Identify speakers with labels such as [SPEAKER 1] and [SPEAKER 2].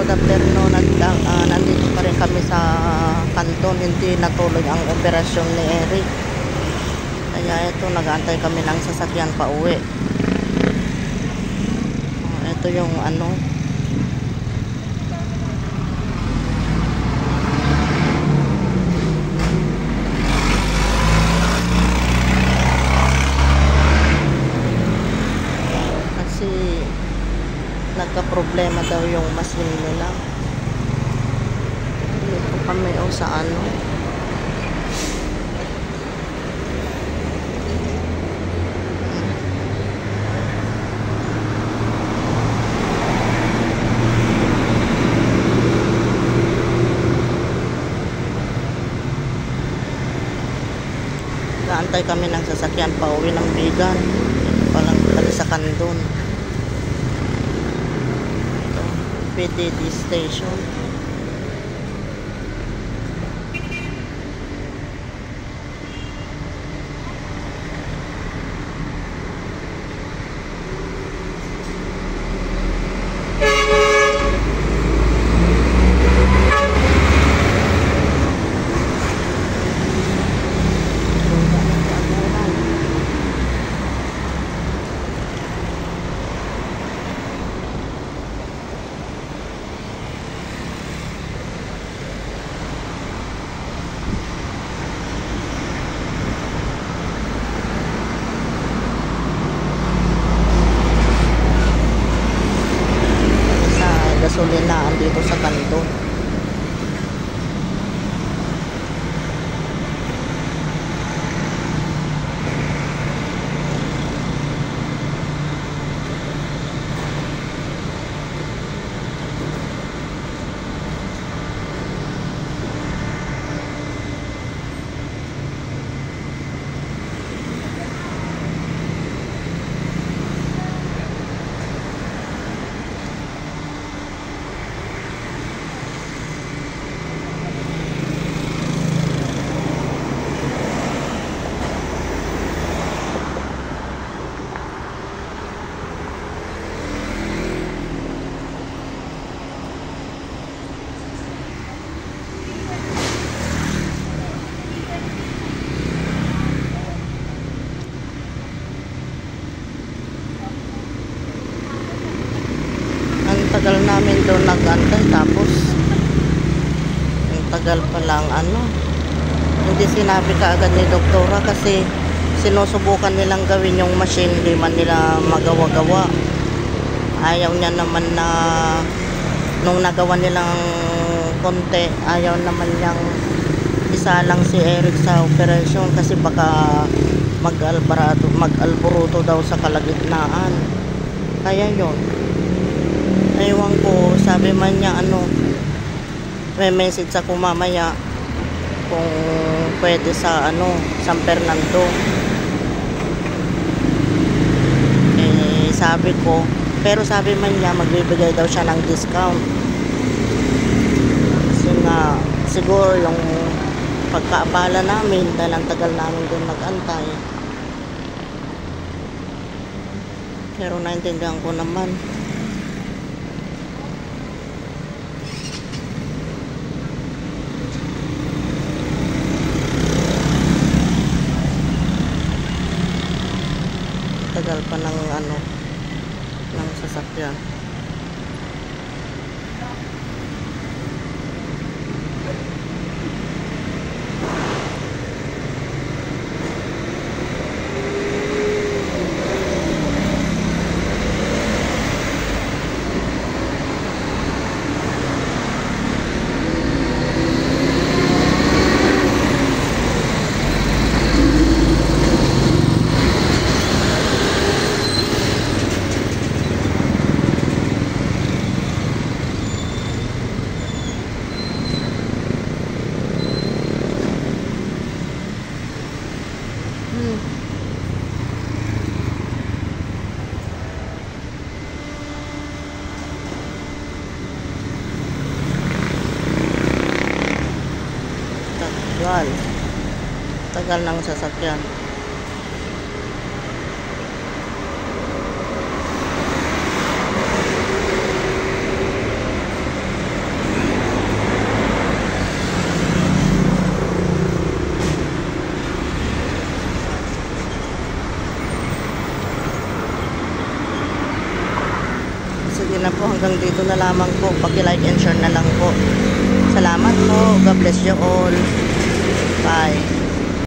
[SPEAKER 1] good afternoon. Nandito pa rin kami sa kanton. Hindi natuloy ang operasyon ni Eric. Kaya ito, nag-aantay kami ng sasakyan pa uwi. Ito yung ano. Kasi nagka-problema daw yung machine nila. Dito kami sa ano. Naantay kami ng sasakyan pa uwi ng Bigan. Ito palang kami sa Kandon. Ito, PDD station. Gasolinaan dito sa Kandon. Tagal namin doon nag-antay, tapos ang tagal pa lang ano, hindi sinabi kaagad ni doktora kasi sinusubukan nilang gawin yung machine, hindi man nila magawa-gawa. Ayaw niya naman na nung nagawa nilang konti, ayaw naman niyang isa lang si Eric sa operasyon kasi baka mag-alburuto daw sa kalagitnaan. Kaya yun, ewan ko, sabi man niya ano, may message ako mamaya kung pwede sa ano, San Fernando. Sabi ko, pero sabi man niya magbibigay daw siya ng discount. Kasi nga, siguro yung pagkaabala namin dahil ang tagal namin doon nag-antay. Pero naintindihan ko naman. Tagal pa ng ano, ng sasakyan. Tagal. Tagal ng sasakyan. sige na po, hanggang dito na lamang po. Paki-like and share na lang po. Salamat po. God bless you all. Bye.